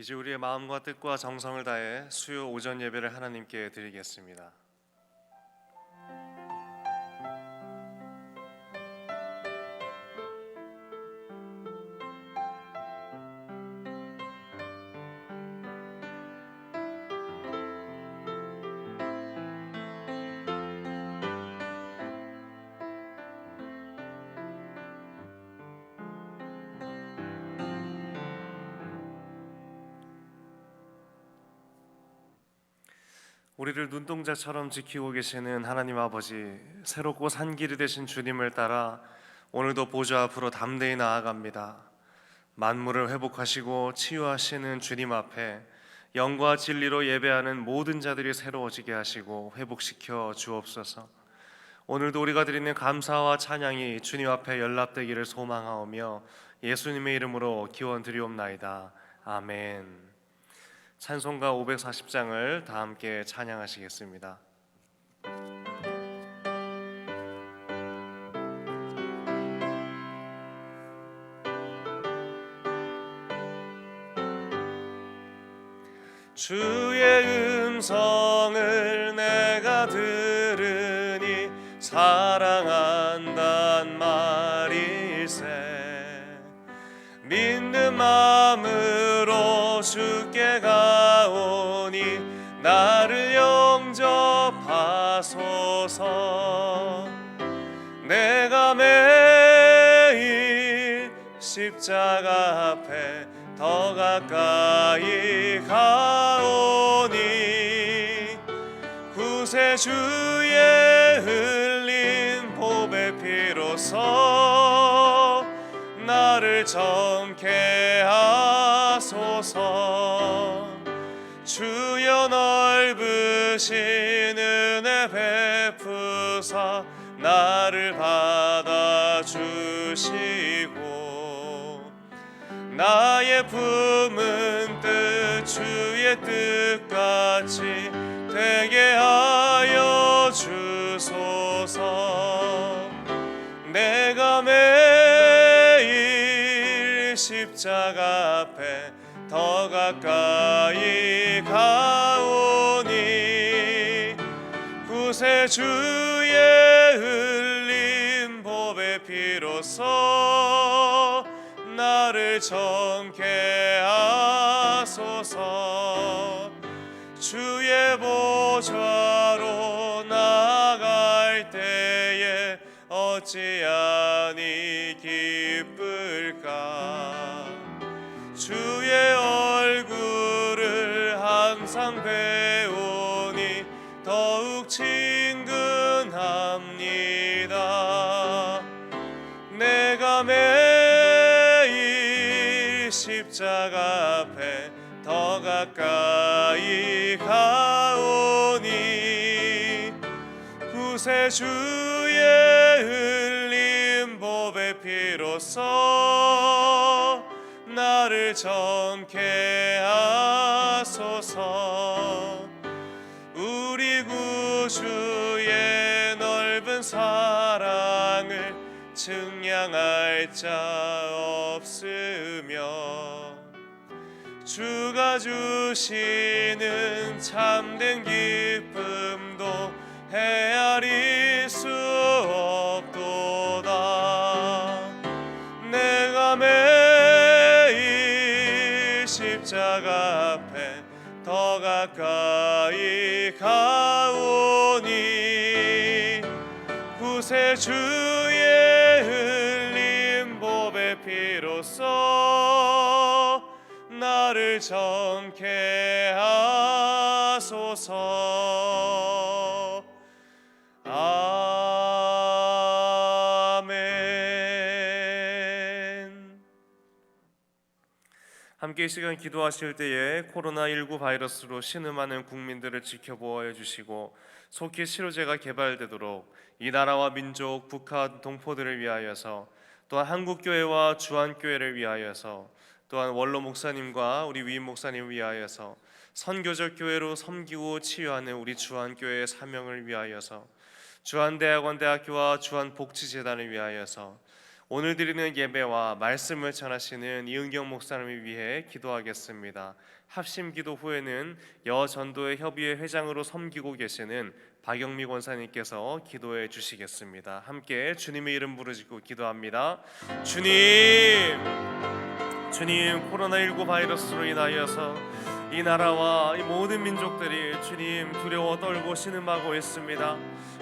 이제 우리의 마음과 뜻과 정성을 다해 수요 오전 예배를 하나님께 드리겠습니다. 우리를 눈동자처럼 지키고 계시는 하나님 아버지, 새롭고 산 길이 되신 주님을 따라 오늘도 보좌 앞으로 담대히 나아갑니다. 만물을 회복하시고 치유하시는 주님 앞에 영과 진리로 예배하는 모든 자들이 새로워지게 하시고 회복시켜 주옵소서. 오늘도 우리가 드리는 감사와 찬양이 주님 앞에 연락되기를 소망하오며 예수님의 이름으로 기원드리옵나이다. 아멘. 찬송가 540장을 다 함께 찬양하시겠습니다. 주의 음성을 내가 들으니 사랑한단 말일세. 믿는 마음으로 주께 가오니 나를 영접하소서. 내가 매일 십자가 앞에 더 가까이 가오니 구세주의 흘린 보배 피로써 나를 정케 하소서. 주여 넓으신 은혜 베푸사 나를 받아주시고 나의 품은 뜻 주의 뜻같이 되게 하여 주소서. 내가 매일 십자가 앞에 더 가까이 가오니 구세주의 흘린 보배 피로써 나를 정케 하소서. 주의 보좌로 나아갈 때에 어찌하니 기쁠까. 주의 얼굴을 항상 배우니 더욱 친근합니다. 내가 매일 십자가 앞에 더 가까이 가오니 구세주의 흘린 보배 피로써 나를 정케 하소서. 우리 구주의 넓은 사랑을 증량할 자 없으며 주가 주시는 참된 기쁨도 헤아릴 수 없도다. 내가 매일 십자가 앞에 더 가까이 가오니 구세주의 흘린 보배 피로써 나를 정케 하소서. 아멘. 함께 이 시간 기도하실 때에 코로나19 바이러스로 신음하는 국민들을 지켜보아 주시고 속히 치료제가 개발되도록 이 나라와 민족, 북한 동포들을 위하여서, 또한 한국교회와 주한교회를 위하여서, 또한 원로 목사님과 우리 위임 목사님을 위하여서, 선교적 교회로 섬기고 치유하는 우리 주한교회의 사명을 위하여서, 주한대학원 대학교와 주한복지재단을 위하여서, 오늘 드리는 예배와 말씀을 전하시는 이은경 목사님을 위해 기도하겠습니다. 합심기도 후에는 여전도회 협의회 회장으로 섬기고 계시는 박영미 권사님께서 기도해 주시겠습니다. 함께 주님의 이름 부르짖고 기도합니다. 주님, 코로나19 바이러스로 인하여서 이 나라와 이 모든 민족들이 주님 두려워 떨고 신음하고 있습니다.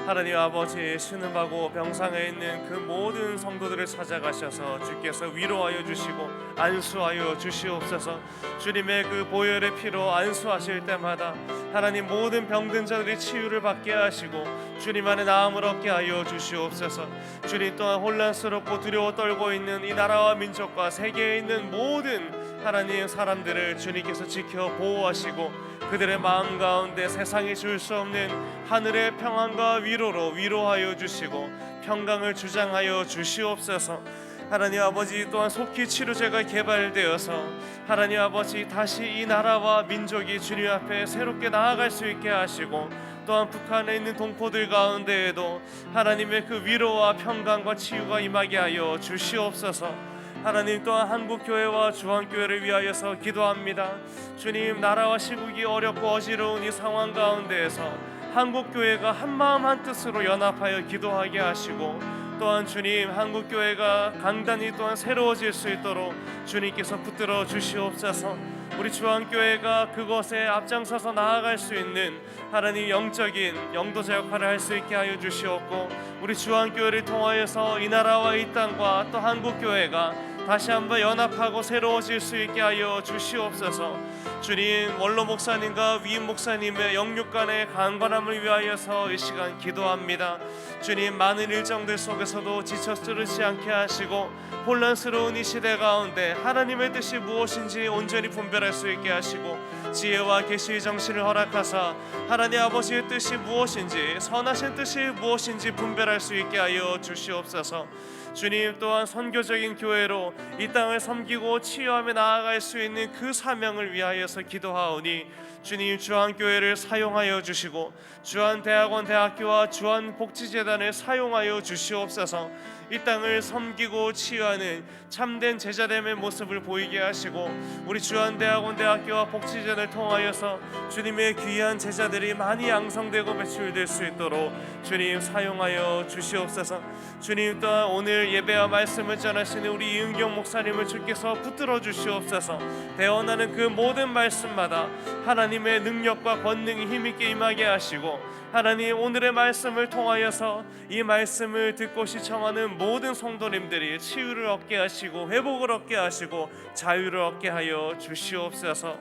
하나님 아버지, 신음하고 병상에 있는 그 모든 성도들을 찾아가셔서 주께서 위로하여 주시고 안수하여 주시옵소서. 주님의 그 보혈의 피로 안수하실 때마다 하나님 모든 병든 자들이 치유를 받게 하시고 주님 안에 나음을 얻게 하여 주시옵소서. 주님 또한 혼란스럽고 두려워 떨고 있는 이 나라와 민족과 세계에 있는 모든 하나님 사람들을 주님께서 지켜 보호하시고 그들의 마음 가운데 세상이 줄 수 없는 하늘의 평안과 위로로 위로하여 주시고 평강을 주장하여 주시옵소서. 하나님 아버지, 또한 속히 치료제가 개발되어서 하나님 아버지 다시 이 나라와 민족이 주님 앞에 새롭게 나아갈 수 있게 하시고, 또한 북한에 있는 동포들 가운데에도 하나님의 그 위로와 평강과 치유가 임하게 하여 주시옵소서. 하나님, 또한 한국교회와 주한교회를 위하여서 기도합니다. 주님, 나라와 시국이 어렵고 어지러운 이 상황 가운데에서 한국교회가 한마음 한뜻으로 연합하여 기도하게 하시고, 또한 주님, 한국교회가 강단이 또한 새로워질 수 있도록 주님께서 붙들어 주시옵소서. 우리 주한교회가 그것에 앞장서서 나아갈 수 있는 하나님 영적인 영도자 역할을 할 수 있게 하여 주시옵고, 우리 주한교회를 통하여서 이 나라와 이 땅과 또 한국교회가 다시 한번 연합하고 새로워질 수 있게 하여 주시옵소서. 주님, 원로 목사님과 위임 목사님의 영육 간의 강건함을 위하여서 이 시간 기도합니다. 주님, 많은 일정들 속에서도 지쳐 쓰러지지 않게 하시고 혼란스러운 이 시대 가운데 하나님의 뜻이 무엇인지 온전히 분별할 수 있게 하시고 지혜와 계시의 정신을 허락하사 하나님 아버지의 뜻이 무엇인지, 선하신 뜻이 무엇인지 분별할 수 있게 하여 주시옵소서. 주님, 또한 선교적인 교회로 이 땅을 섬기고 치유하며 나아갈 수 있는 그 사명을 위하여서 기도하오니 주님, 주한교회를 사용하여 주시고 주한대학원 대학교와 주한복지재단을 사용하여 주시옵소서. 이 땅을 섬기고 치유하는 참된 제자됨의 모습을 보이게 하시고 우리 주한대학원 대학교와 복지재단을 통하여서 주님의 귀한 제자들이 많이 양성되고 배출될 수 있도록 주님 사용하여 주시옵소서. 주님, 또한 오늘 예배와 말씀을 전하시는 우리 이은경 목사님을 주께서 붙들어 주시옵소서. 대언하는 그 모든 말씀마다 하나님의 능력과 권능이 힘있게 임하게 하시고 하나님, 오늘의 말씀을 통하여서 이 말씀을 듣고 시청하는 모든 성도님들이 치유를 얻게 하시고 회복을 얻게 하시고 자유를 얻게 하여 주시옵소서.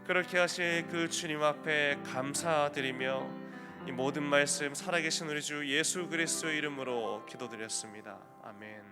그렇게 하실 그 주님 앞에 감사드리며 이 모든 말씀 살아계신 우리 주 예수 그리스도의 이름으로 기도드렸습니다. 아멘.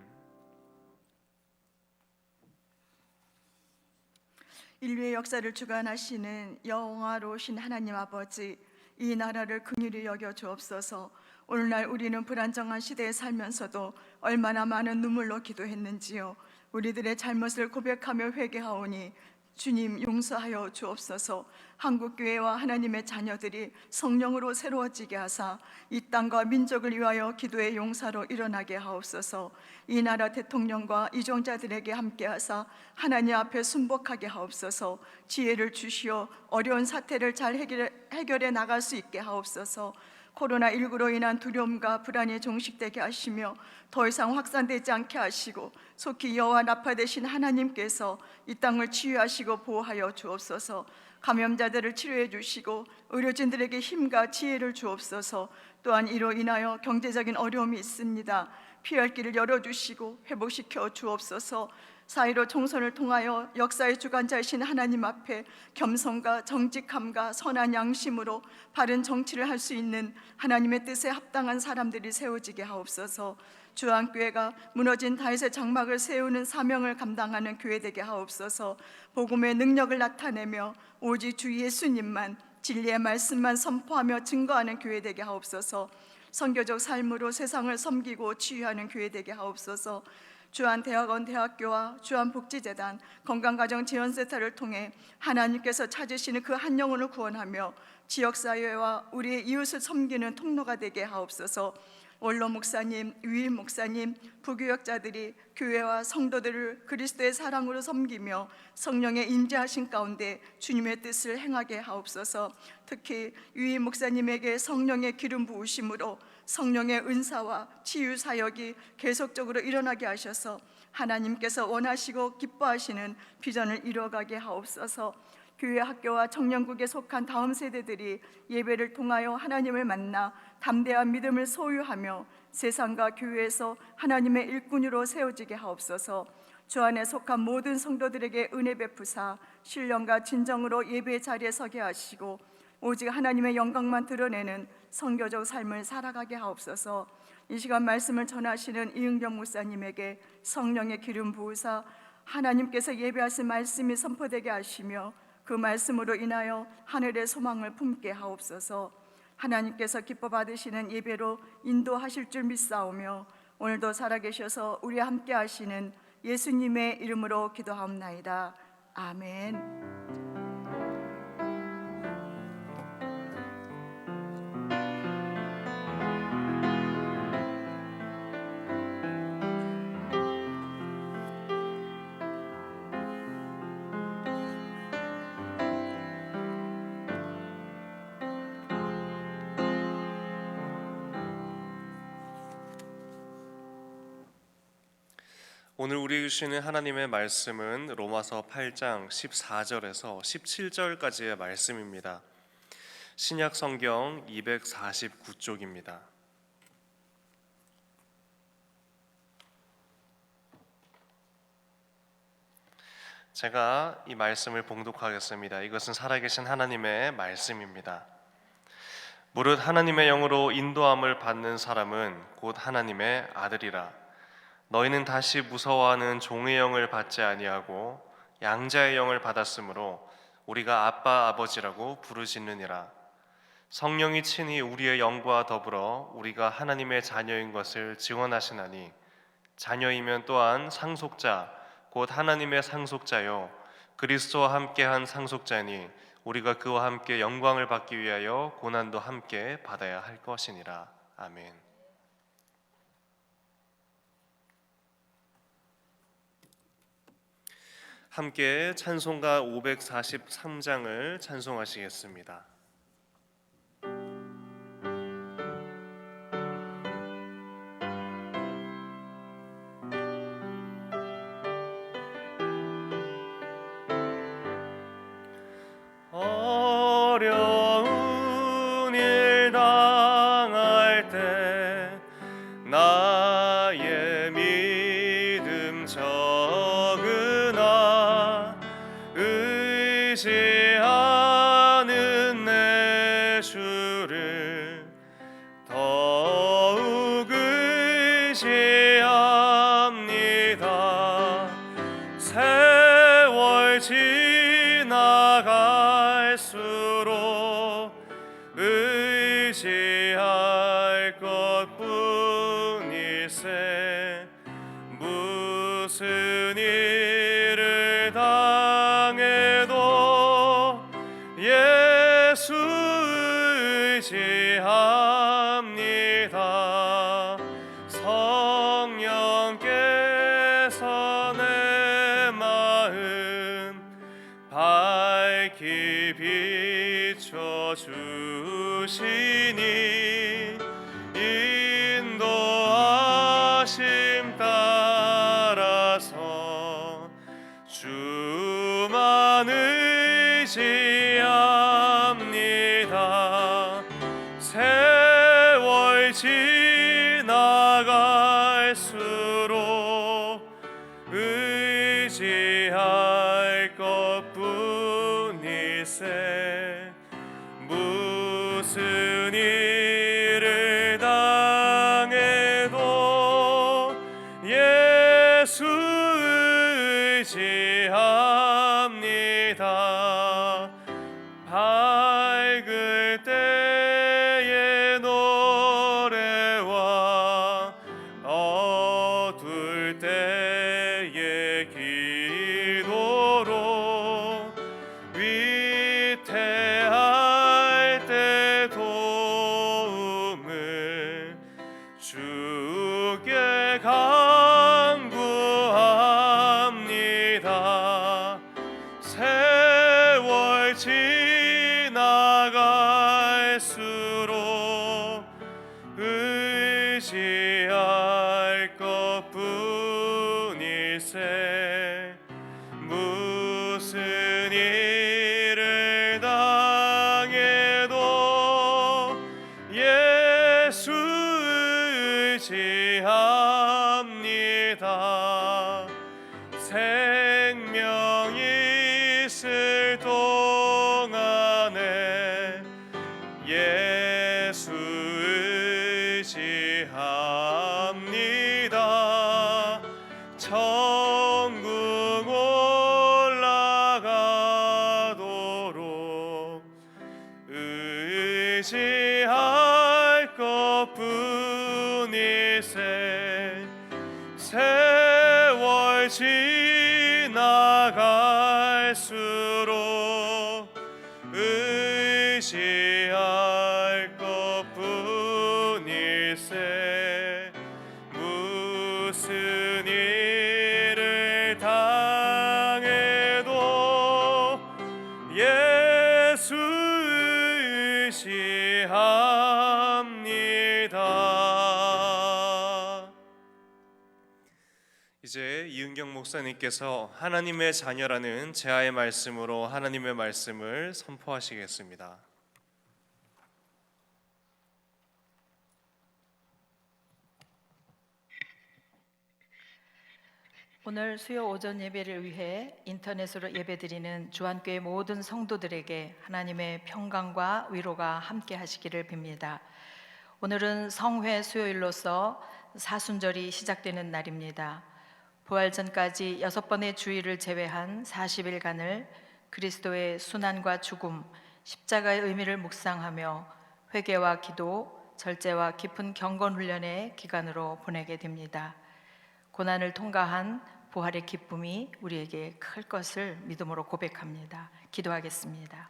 인류의 역사를 주관하시는 영화로우신 하나님 아버지, 이 나라를 긍휼히 여겨 주옵소서. 오늘날 우리는 불안정한 시대에 살면서도 얼마나 많은 눈물로 기도했는지요. 우리들의 잘못을 고백하며 회개하오니 주님 용서하여 주옵소서. 한국교회와 하나님의 자녀들이 성령으로 새로워지게 하사 이 땅과 민족을 위하여 기도의 용사로 일어나게 하옵소서. 이 나라 대통령과 이종자들에게 함께 하사 하나님 앞에 순복하게 하옵소서. 지혜를 주시어 어려운 사태를 잘 해결해 나갈 수 있게 하옵소서. 코로나19로 인한 두려움과 불안이 종식되게 하시며 더 이상 확산되지 않게 하시고 속히 여호와 라파 되신 하나님께서 이 땅을 치유하시고 보호하여 주옵소서. 감염자들을 치료해 주시고 의료진들에게 힘과 지혜를 주옵소서. 또한 이로 인하여 경제적인 어려움이 있습니다. 피할 길을 열어주시고 회복시켜 주옵소서. 4.15 총선을 통하여 역사의 주관자이신 하나님 앞에 겸손과 정직함과 선한 양심으로 바른 정치를 할 수 있는 하나님의 뜻에 합당한 사람들이 세워지게 하옵소서. 주한교회가 무너진 다윗의 장막을 세우는 사명을 감당하는 교회 되게 하옵소서. 복음의 능력을 나타내며 오직 주 예수님만, 진리의 말씀만 선포하며 증거하는 교회 되게 하옵소서. 선교적 삶으로 세상을 섬기고 치유하는 교회 되게 하옵소서. 주한대학원 대학교와 주한복지재단 건강가정지원센터를 통해 하나님께서 찾으시는 그 한 영혼을 구원하며 지역사회와 우리의 이웃을 섬기는 통로가 되게 하옵소서. 원로 목사님, 유일 목사님, 부교역자들이 교회와 성도들을 그리스도의 사랑으로 섬기며 성령의 인자하신 가운데 주님의 뜻을 행하게 하옵소서. 특히 유일 목사님에게 성령의 기름 부으심으로 성령의 은사와 치유 사역이 계속적으로 일어나게 하셔서 하나님께서 원하시고 기뻐하시는 비전을 이루어가게 하옵소서. 교회, 학교와 청년국에 속한 다음 세대들이 예배를 통하여 하나님을 만나 담대한 믿음을 소유하며 세상과 교회에서 하나님의 일꾼으로 세워지게 하옵소서. 주 안에 속한 모든 성도들에게 은혜 베푸사 신령과 진정으로 예배의 자리에 서게 하시고 오직 하나님의 영광만 드러내는 선교적 삶을 살아가게 하옵소서. 이 시간 말씀을 전하시는 이은경 목사님에게 성령의 기름 부으사 하나님께서 예배하신 말씀이 선포되게 하시며 그 말씀으로 인하여 하늘의 소망을 품게 하옵소서. 하나님께서 기뻐 받으시는 예배로 인도하실 줄 믿사오며 오늘도 살아계셔서 우리와 함께 하시는 예수님의 이름으로 기도하옵나이다. 아멘. 오늘 우리 주시는 하나님의 말씀은 로마서 8장 14절에서 17절까지의 말씀입니다. 신약 성경 249쪽입니다. 제가 이 말씀을 봉독하겠습니다. 이것은 살아계신 하나님의 말씀입니다. 무릇 하나님의 영으로 인도함을 받는 사람은 곧 하나님의 아들이라. 너희는 다시 무서워하는 종의 영을 받지 아니하고 양자의 영을 받았으므로 우리가 아빠 아버지라고 부르짖느니라. 성령이 친히 우리의 영과 더불어 우리가 하나님의 자녀인 것을 증언하시나니 자녀이면 또한 상속자 곧 하나님의 상속자요 그리스도와 함께한 상속자니 우리가 그와 함께 영광을 받기 위하여 고난도 함께 받아야 할 것이니라. 아멘. 함께 찬송가 543장을 찬송하시겠습니다. 어려운 일 당할 때 나의 믿음 적으나 의지하는 내 주를 더욱 의지합니다. 세월 지나갈수록 의지할 것뿐일세. 무슨 일을 당해도 예수 의지합니다. 성령께서 내 마음 밝히 비춰주시니 인도하심 따라서 주만 의지합니다. 세월 지나갈수록 의지할 것뿐일세. 무슨 일을 당해도 예수 의지합니다. 밝을 때의 노래와 어두울 때의 기도로 위태할 때 도움을 주시옵소서. 지나갈수록 의지할 것뿐일세. 무슨 일을 당해도 예수 의지합니다. 생명 있을 동안에 예수 의지합니다. 천국 올라가도록 의지할 것뿐일세. 세월 지나갈수록 의지할 것뿐일세. 무슨 일을 당해도 예수 의지합니다. 이제 이은경 목사님께서 하나님의 자녀라는 제아의 말씀으로 하나님의 말씀을 선포하시겠습니다. 오늘 수요 오전 예배를 위해 인터넷으로 예배드리는 주안교회 모든 성도들에게 하나님의 평강과 위로가 함께 하시기를 빕니다. 오늘은 성회 수요일로서 사순절이 시작되는 날입니다. 부활전까지 6번의 주일을 제외한 40일간을 그리스도의 순환과 죽음, 십자가의 의미를 묵상하며 회개와 기도, 절제와 깊은 경건 훈련의 기간으로 보내게 됩니다. 고난을 통과한 부활의 기쁨이 우리에게 클 것을 믿음으로 고백합니다. 기도하겠습니다.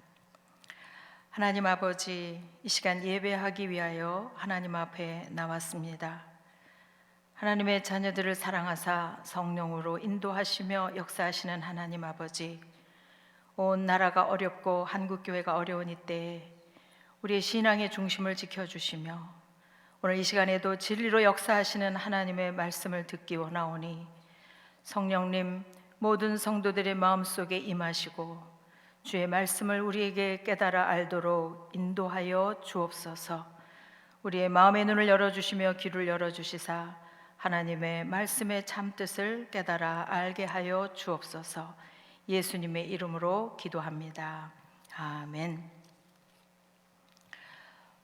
하나님 아버지, 이 시간 예배하기 위하여 하나님 앞에 나왔습니다. 하나님의 자녀들을 사랑하사 성령으로 인도하시며 역사하시는 하나님 아버지, 온 나라가 어렵고 한국교회가 어려운 이때에 우리의 신앙의 중심을 지켜주시며 오늘 이 시간에도 진리로 역사하시는 하나님의 말씀을 듣기 원하오니 성령님, 모든 성도들의 마음속에 임하시고 주의 말씀을 우리에게 깨달아 알도록 인도하여 주옵소서. 우리의 마음의 눈을 열어주시며 귀를 열어주시사 하나님의 말씀의 참뜻을 깨달아 알게 하여 주옵소서. 예수님의 이름으로 기도합니다. 아멘.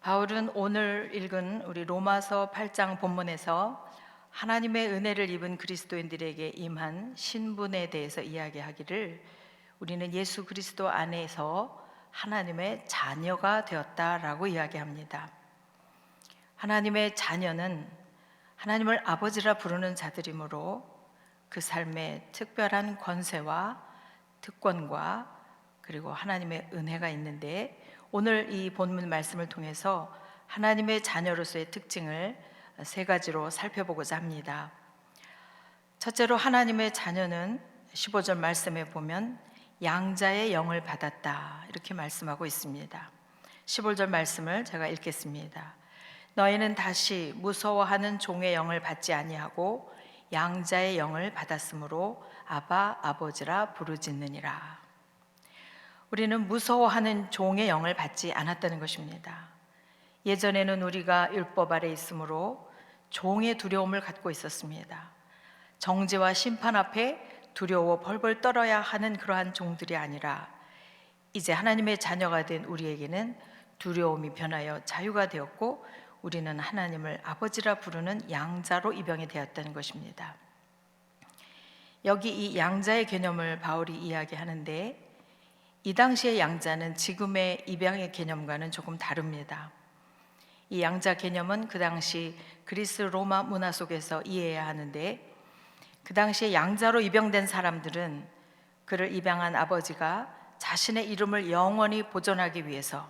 바울은 오늘 읽은 우리 로마서 8장 본문에서 하나님의 은혜를 입은 그리스도인들에게 임한 신분에 대해서 이야기하기를 우리는 예수 그리스도 안에서 하나님의 자녀가 되었다라고 이야기합니다. 하나님의 자녀는 하나님을 아버지라 부르는 자들이므로 그 삶에 특별한 권세와 특권과 그리고 하나님의 은혜가 있는데, 오늘 이 본문 말씀을 통해서 하나님의 자녀로서의 특징을 3가지로 살펴보고자 합니다. 첫째로 하나님의 자녀는 15절 말씀에 보면 양자의 영을 받았다 이렇게 말씀하고 있습니다. 15절 말씀을 제가 읽겠습니다. 너희는 다시 무서워하는 종의 영을 받지 아니하고 양자의 영을 받았으므로 아바 아버지라 부르짖느니라. 우리는 무서워하는 종의 영을 받지 않았다는 것입니다. 예전에는 우리가 율법 아래 있으므로 종의 두려움을 갖고 있었습니다. 정죄와 심판 앞에 두려워 벌벌 떨어야 하는 그러한 종들이 아니라 이제 하나님의 자녀가 된 우리에게는 두려움이 변하여 자유가 되었고 우리는 하나님을 아버지라 부르는 양자로 입양이 되었다는 것입니다. 여기 이 양자의 개념을 바울이 이야기하는데, 이 당시의 양자는 지금의 입양의 개념과는 조금 다릅니다. 이 양자 개념은 그 당시 그리스 로마 문화 속에서 이해해야 하는데, 그 당시에 양자로 입양된 사람들은 그를 입양한 아버지가 자신의 이름을 영원히 보존하기 위해서,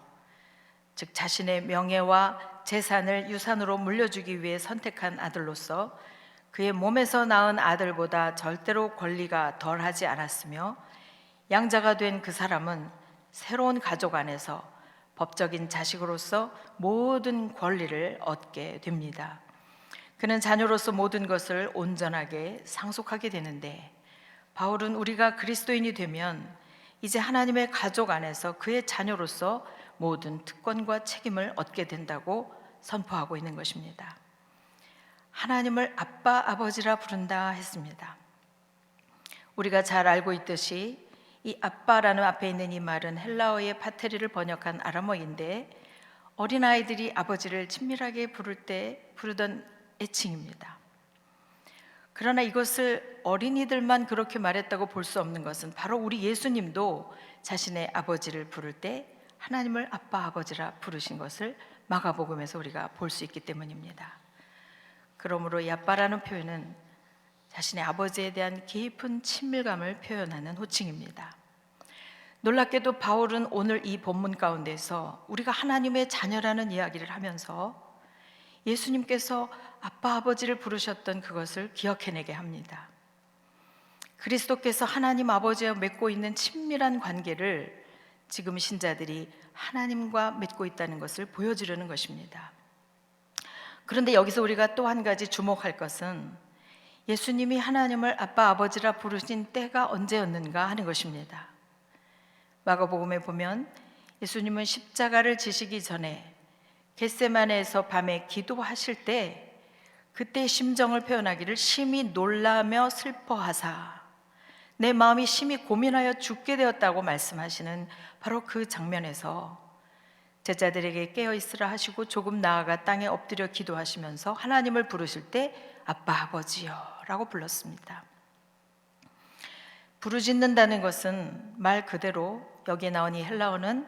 즉 자신의 명예와 재산을 유산으로 물려주기 위해 선택한 아들로서 그의 몸에서 낳은 아들보다 절대로 권리가 덜하지 않았으며, 양자가 된 그 사람은 새로운 가족 안에서 법적인 자식으로서 모든 권리를 얻게 됩니다. 그는 자녀로서 모든 것을 온전하게 상속하게 되는데, 바울은 우리가 그리스도인이 되면 이제 하나님의 가족 안에서 그의 자녀로서 모든 특권과 책임을 얻게 된다고 선포하고 있는 것입니다. 하나님을 아빠, 아버지라 부른다 했습니다. 우리가 잘 알고 있듯이 이 아빠라는 앞에 있는 이 말은 헬라어의 파테리를 번역한 아람어인데, 어린아이들이 아버지를 친밀하게 부를 때 부르던 애칭입니다. 그러나 이것을 어린이들만 그렇게 말했다고 볼 수 없는 것은 바로 우리 예수님도 자신의 아버지를 부를 때 하나님을 아빠, 아버지라 부르신 것을 마가복음에서 우리가 볼 수 있기 때문입니다. 그러므로 이 아빠라는 표현은 자신의 아버지에 대한 깊은 친밀감을 표현하는 호칭입니다. 놀랍게도 바울은 오늘 이 본문 가운데서 우리가 하나님의 자녀라는 이야기를 하면서 예수님께서 아빠, 아버지를 부르셨던 그것을 기억해내게 합니다. 그리스도께서 하나님 아버지와 맺고 있는 친밀한 관계를 지금 신자들이 하나님과 맺고 있다는 것을 보여주려는 것입니다. 그런데 여기서 우리가 또 한 가지 주목할 것은 예수님이 하나님을 아빠, 아버지라 부르신 때가 언제였는가 하는 것입니다. 마가복음에 보면 예수님은 십자가를 지시기 전에 겟세마네에서 밤에 기도하실 때 그때 심정을 표현하기를 심히 놀라며 슬퍼하사 내 마음이 심히 고민하여 죽게 되었다고 말씀하시는 바로 그 장면에서 제자들에게 깨어 있으라 하시고 조금 나아가 땅에 엎드려 기도하시면서 하나님을 부르실 때 아빠, 아버지여 라고 불렀습니다. 부르짖는다는 것은 말 그대로 여기에 나온 이 헬라어는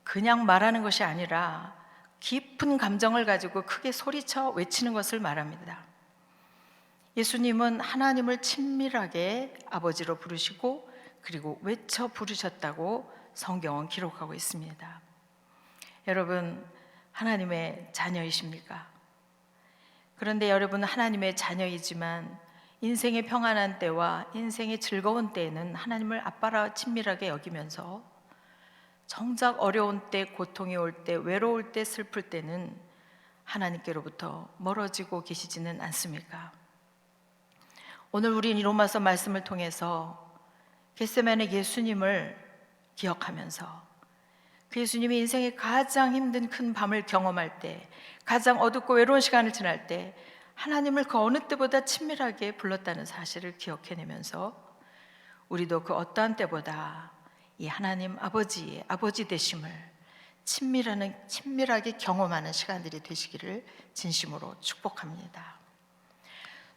그냥 말하는 것이 아니라 깊은 감정을 가지고 크게 소리쳐 외치는 것을 말합니다. 예수님은 하나님을 친밀하게 아버지로 부르시고 그리고 외쳐 부르셨다고 성경은 기록하고 있습니다. 여러분, 하나님의 자녀이십니까? 그런데 여러분은 하나님의 자녀이지만 인생의 평안한 때와 인생의 즐거운 때에는 하나님을 아빠라 친밀하게 여기면서 정작 어려운 때, 고통이 올 때, 외로울 때, 슬플 때는 하나님께로부터 멀어지고 계시지는 않습니까? 오늘 우리 로마서 말씀을 통해서 겟세마네 예수님을 기억하면서 그 예수님이 인생의 가장 힘든 큰 밤을 경험할 때, 가장 어둡고 외로운 시간을 지날 때 하나님을 그 어느 때보다 친밀하게 불렀다는 사실을 기억해내면서 우리도 그 어떠한 때보다 이 하나님 아버지의 아버지 되심을 친밀하게 경험하는 시간들이 되시기를 진심으로 축복합니다.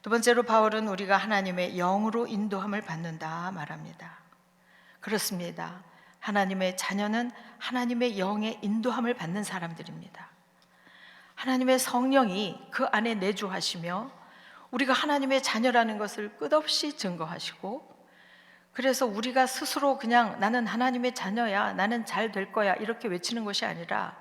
두 번째로 바울은 우리가 하나님의 영으로 인도함을 받는다 말합니다. 그렇습니다. 하나님의 자녀는 하나님의 영의 인도함을 받는 사람들입니다. 하나님의 성령이 그 안에 내주하시며 우리가 하나님의 자녀라는 것을 끝없이 증거하시고, 그래서 우리가 스스로 그냥 나는 하나님의 자녀야, 나는 잘 될 거야 이렇게 외치는 것이 아니라,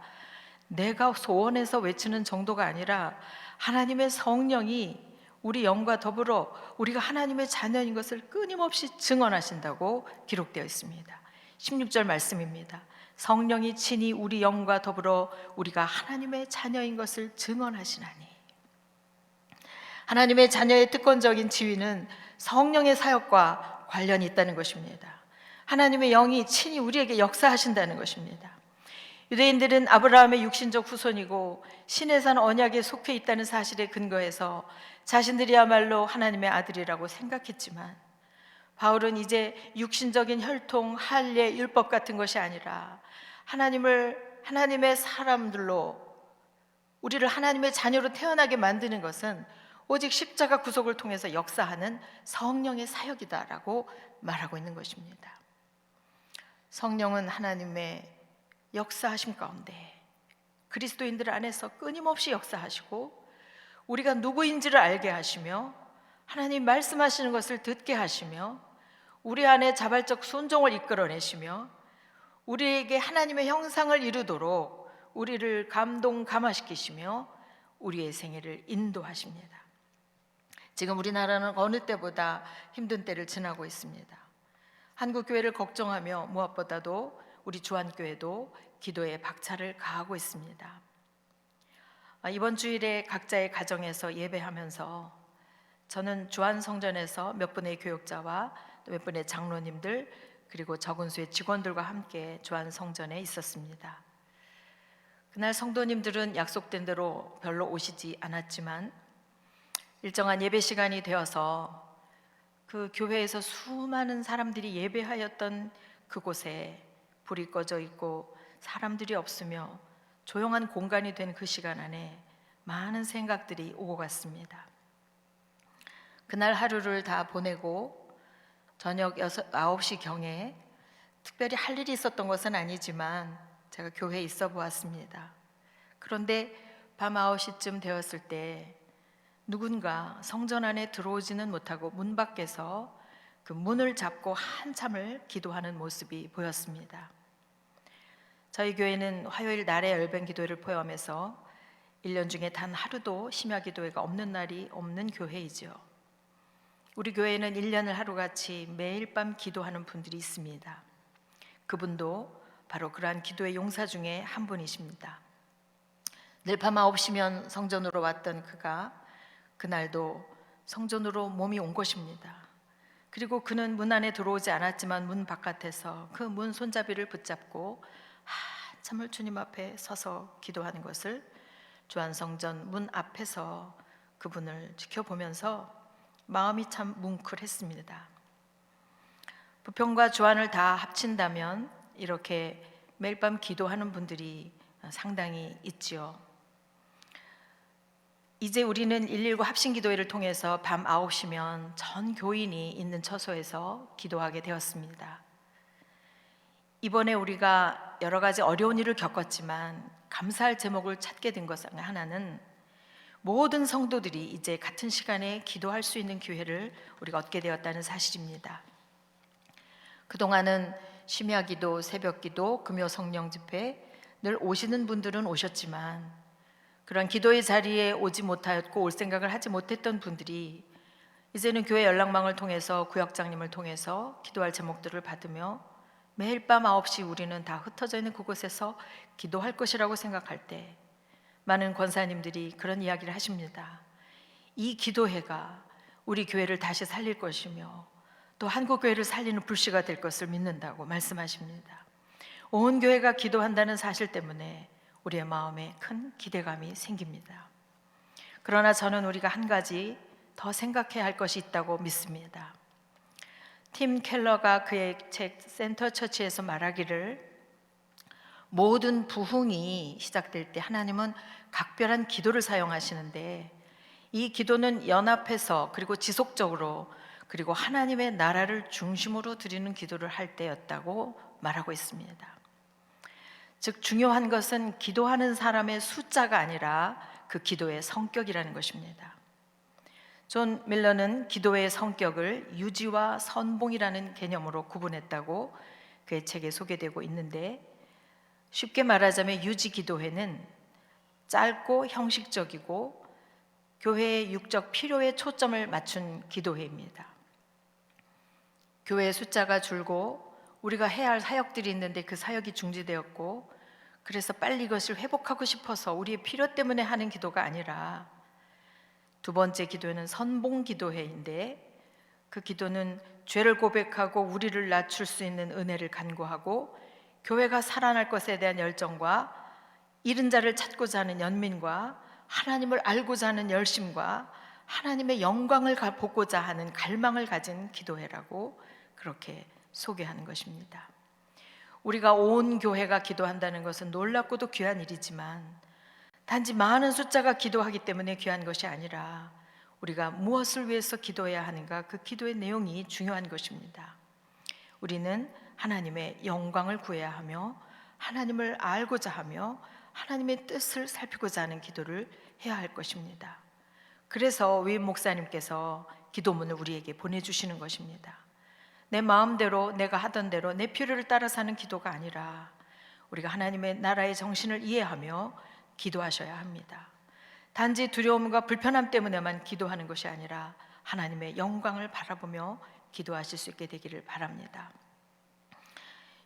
내가 소원해서 외치는 정도가 아니라 하나님의 성령이 우리 영과 더불어 우리가 하나님의 자녀인 것을 끊임없이 증언하신다고 기록되어 있습니다. 16절 말씀입니다. 성령이 친히 우리 영과 더불어 우리가 하나님의 자녀인 것을 증언하시나니. 하나님의 자녀의 특권적인 지위는 성령의 사역과 관련이 있다는 것입니다. 하나님의 영이 친히 우리에게 역사하신다는 것입니다. 유대인들은 아브라함의 육신적 후손이고 신의 산 언약에 속해 있다는 사실에 근거해서 자신들이야말로 하나님의 아들이라고 생각했지만, 바울은 이제 육신적인 혈통, 할례, 율법 같은 것이 아니라 하나님의 사람들로 우리를 하나님의 자녀로 태어나게 만드는 것은 오직 십자가 구속을 통해서 역사하는 성령의 사역이다라고 말하고 있는 것입니다. 성령은 하나님의 역사하심 가운데 그리스도인들 안에서 끊임없이 역사하시고 우리가 누구인지를 알게 하시며 하나님 말씀하시는 것을 듣게 하시며 우리 안에 자발적 순종을 이끌어내시며 우리에게 하나님의 형상을 이루도록 우리를 감화시키시며 우리의 생애를 인도하십니다. 지금 우리나라는 어느 때보다 힘든 때를 지나고 있습니다. 한국 교회를 걱정하며 무엇보다도 우리 주안교회도 기도에 박차를 가하고 있습니다. 이번 주일에 각자의 가정에서 예배하면서 저는 주안성전에서 몇 분의 교역자와 또 몇 분의 장로님들 그리고 적은수의 직원들과 함께 주안성전에 있었습니다. 그날 성도님들은 약속된 대로 별로 오시지 않았지만 일정한 예배 시간이 되어서 그 교회에서 수많은 사람들이 예배하였던 그곳에 불이 꺼져 있고 사람들이 없으며 조용한 공간이 된 그 시간 안에 많은 생각들이 오고 갔습니다. 그날 하루를 다 보내고 저녁 9시 경에 특별히 할 일이 있었던 것은 아니지만 제가 교회에 있어 보았습니다. 그런데 밤 9시쯤 되었을 때 누군가 성전 안에 들어오지는 못하고 문 밖에서 그 문을 잡고 한참을 기도하는 모습이 보였습니다. 저희 교회는 화요일 날의 열병 기도회를 포함해서 1년 중에 단 하루도 심야 기도회가 없는 날이 없는 교회이죠. 우리 교회에는 1년을 하루같이 매일 밤 기도하는 분들이 있습니다. 그분도 바로 그러한 기도의 용사 중에 한 분이십니다. 늘 밤 9시면 성전으로 왔던 그가 그날도 성전으로 몸이 온 것입니다. 그리고 그는 문 안에 들어오지 않았지만 문 바깥에서 그 문 손잡이를 붙잡고 한참을 주님 앞에 서서 기도하는 것을 주안성전 문 앞에서 그분을 지켜보면서 마음이 참 뭉클했습니다. 부평과 주안을 다 합친다면 이렇게 매일 밤 기도하는 분들이 상당히 있지요. 이제 우리는 119 합심기도회를 통해서 밤 9시면 전 교인이 있는 처소에서 기도하게 되었습니다. 이번에 우리가 여러 가지 어려운 일을 겪었지만 감사할 제목을 찾게 된 것 하나는 모든 성도들이 이제 같은 시간에 기도할 수 있는 기회를 우리가 얻게 되었다는 사실입니다. 그동안은 심야 기도, 새벽 기도, 금요 성령 집회 늘 오시는 분들은 오셨지만 그런 기도의 자리에 오지 못하였고 올 생각을 하지 못했던 분들이 이제는 교회 연락망을 통해서 구역장님을 통해서 기도할 제목들을 받으며 매일 밤 9시 우리는 다 흩어져 있는 그곳에서 기도할 것이라고 생각할 때 많은 권사님들이 그런 이야기를 하십니다. 이 기도회가 우리 교회를 다시 살릴 것이며 또 한국교회를 살리는 불씨가 될 것을 믿는다고 말씀하십니다. 온 교회가 기도한다는 사실 때문에 우리의 마음에 큰 기대감이 생깁니다. 그러나 저는 우리가 한 가지 더 생각해야 할 것이 있다고 믿습니다. 팀 켈러가 그의 책 센터 처치에서 말하기를 모든 부흥이 시작될 때 하나님은 각별한 기도를 사용하시는데 이 기도는 연합해서 그리고 지속적으로 그리고 하나님의 나라를 중심으로 드리는 기도를 할 때였다고 말하고 있습니다. 즉 중요한 것은 기도하는 사람의 숫자가 아니라 그 기도의 성격이라는 것입니다. 존 밀러는 기도의 성격을 유지와 선봉이라는 개념으로 구분했다고 그의 책에 소개되고 있는데 쉽게 말하자면 유지 기도회는 짧고 형식적이고 교회의 육적 필요에 초점을 맞춘 기도회입니다. 교회의 숫자가 줄고 우리가 해야 할 사역들이 있는데 그 사역이 중지되었고 그래서 빨리 이것을 회복하고 싶어서 우리의 필요 때문에 하는 기도가 아니라 두 번째 기도는 선봉 기도회인데 그 기도는 죄를 고백하고 우리를 낮출 수 있는 은혜를 간구하고 교회가 살아날 것에 대한 열정과 잃은 자를 찾고자 하는 연민과 하나님을 알고자 하는 열심과 하나님의 영광을 보고자 하는 갈망을 가진 기도회라고 그렇게 소개하는 것입니다. 우리가 온 교회가 기도한다는 것은 놀랍고도 귀한 일이지만 단지 많은 숫자가 기도하기 때문에 귀한 것이 아니라 우리가 무엇을 위해서 기도해야 하는가 그 기도의 내용이 중요한 것입니다. 우리는 하나님의 영광을 구해야 하며 하나님을 알고자 하며 하나님의 뜻을 살피고자 하는 기도를 해야 할 것입니다. 그래서 위임 목사님께서 기도문을 우리에게 보내주시는 것입니다. 내 마음대로 내가 하던 대로 내 필요를 따라 사는 기도가 아니라 우리가 하나님의 나라의 정신을 이해하며 기도하셔야 합니다. 단지 두려움과 불편함 때문에만 기도하는 것이 아니라 하나님의 영광을 바라보며 기도하실 수 있게 되기를 바랍니다.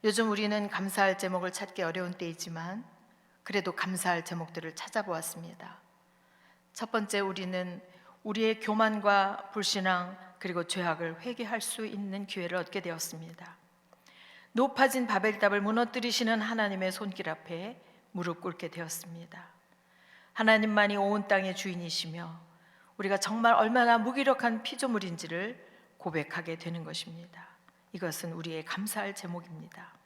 요즘 우리는 감사할 제목을 찾기 어려운 때이지만 그래도 감사할 제목들을 찾아보았습니다. 첫 번째, 우리는 우리의 교만과 불신앙 그리고 죄악을 회개할 수 있는 기회를 얻게 되었습니다. 높아진 바벨탑을 무너뜨리시는 하나님의 손길 앞에 무릎 꿇게 되었습니다. 하나님만이 온 땅의 주인이시며 우리가 정말 얼마나 무기력한 피조물인지를 고백하게 되는 것입니다. 이것은 우리의 감사할 제목입니다.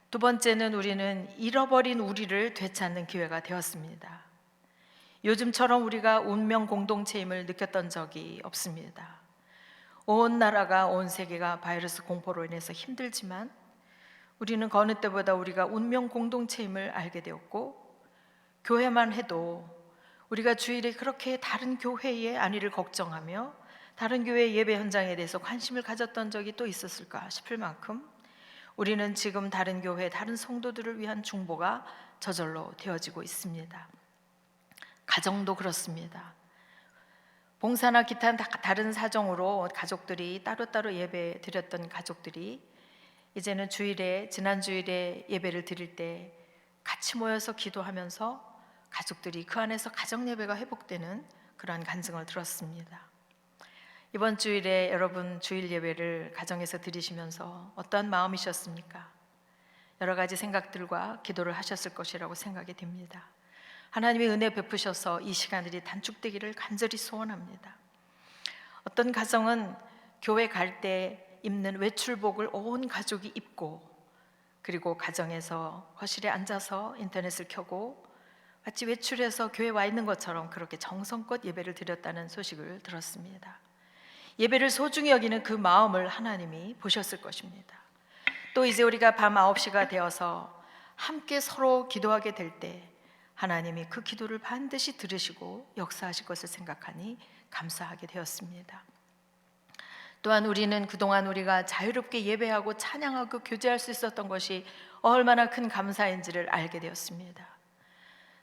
두 번째는 우리는 잃어버린 우리를 되찾는 기회가 되었습니다. 요즘처럼 우리가 운명 공동체임을 느꼈던 적이 없습니다. 온 나라가, 온 세계가 바이러스 공포로 인해서 힘들지만 우리는 그 어느 때보다 우리가 운명 공동체임을 알게 되었고, 교회만 해도 우리가 주일에 그렇게 다른 교회의 안위를 걱정하며 다른 교회 예배 현장에 대해서 관심을 가졌던 적이 또 있었을까 싶을 만큼 우리는 지금 다른 교회, 다른 성도들을 위한 중보가 저절로 되어지고 있습니다. 가정도 그렇습니다. 봉사나 기타 다른 사정으로 가족들이 따로따로 예배 드렸던 가족들이 이제는 주일에, 지난 주일에 예배를 드릴 때 같이 모여서 기도하면서 가족들이 그 안에서 가정 예배가 회복되는 그러한 간증을 들었습니다. 이번 주일에 여러분 주일 예배를 가정에서 드리시면서 어떠한 마음이셨습니까? 여러 가지 생각들과 기도를 하셨을 것이라고 생각이 됩니다. 하나님의 은혜 베푸셔서 이 시간들이 단축되기를 간절히 소원합니다. 어떤 가정은 교회 갈 때 입는 외출복을 온 가족이 입고, 그리고 가정에서 거실에 앉아서 인터넷을 켜고 마치 외출해서 교회 와 있는 것처럼 그렇게 정성껏 예배를 드렸다는 소식을 들었습니다. 예배를 소중히 여기는 그 마음을 하나님이 보셨을 것입니다. 또 이제 우리가 밤 9시가 되어서 함께 서로 기도하게 될 때 하나님이 그 기도를 반드시 들으시고 역사하실 것을 생각하니 감사하게 되었습니다. 또한 우리는 그동안 우리가 자유롭게 예배하고 찬양하고 교제할 수 있었던 것이 얼마나 큰 감사인지를 알게 되었습니다.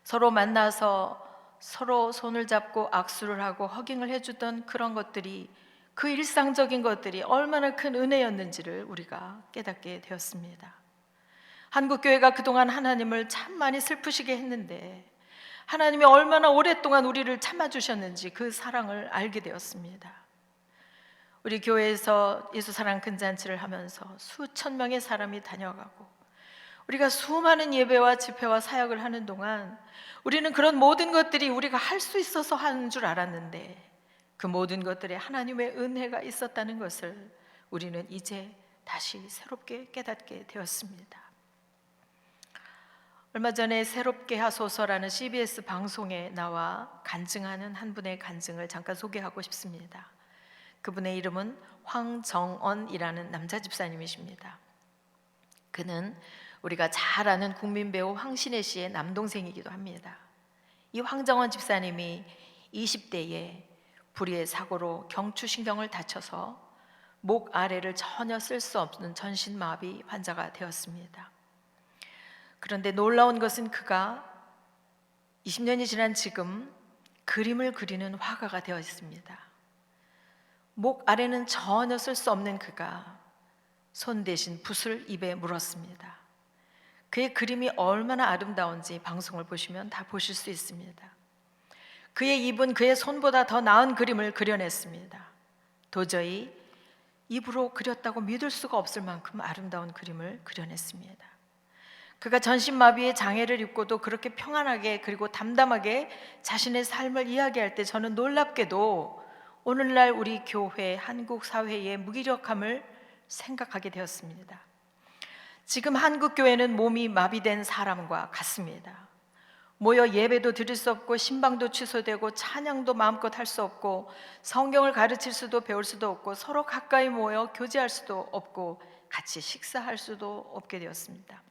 서로 만나서 서로 손을 잡고 악수를 하고 허깅을 해주던 그런 것들이, 그 일상적인 것들이 얼마나 큰 은혜였는지를 우리가 깨닫게 되었습니다. 한국교회가 그동안 하나님을 참 많이 슬프시게 했는데 하나님이 얼마나 오랫동안 우리를 참아주셨는지 그 사랑을 알게 되었습니다. 우리 교회에서 예수사랑 큰잔치를 하면서 수천 명의 사람이 다녀가고 우리가 수많은 예배와 집회와 사역을 하는 동안 우리는 그런 모든 것들이 우리가 할 수 있어서 하는 줄 알았는데 그 모든 것들에 하나님의 은혜가 있었다는 것을 우리는 이제 다시 새롭게 깨닫게 되었습니다. 얼마 전에 새롭게 하소서라는 CBS 방송에 나와 간증하는 한 분의 간증을 잠깐 소개하고 싶습니다. 그분의 이름은 황정언이라는 남자 집사님이십니다. 그는 우리가 잘 아는 국민 배우 황신혜 씨의 남동생이기도 합니다. 이 황정언 집사님이 20대에 불의의 사고로 경추신경을 다쳐서 목 아래를 전혀 쓸 수 없는 전신마비 환자가 되었습니다. 그런데 놀라운 것은 그가 20년이 지난 지금 그림을 그리는 화가가 되어 있습니다. 목 아래는 전혀 쓸 수 없는 그가 손 대신 붓을 입에 물었습니다. 그의 그림이 얼마나 아름다운지 방송을 보시면 다 보실 수 있습니다. 그의 입은 그의 손보다 더 나은 그림을 그려냈습니다. 도저히 입으로 그렸다고 믿을 수가 없을 만큼 아름다운 그림을 그려냈습니다. 그가 전신마비의 장애를 입고도 그렇게 평안하게 그리고 담담하게 자신의 삶을 이야기할 때 저는 놀랍게도 오늘날 우리 교회, 한국 사회의 무기력함을 생각하게 되었습니다. 지금 한국 교회는 몸이 마비된 사람과 같습니다. 모여 예배도 드릴 수 없고 신방도 취소되고 찬양도 마음껏 할 수 없고 성경을 가르칠 수도 배울 수도 없고 서로 가까이 모여 교제할 수도 없고 같이 식사할 수도 없게 되었습니다.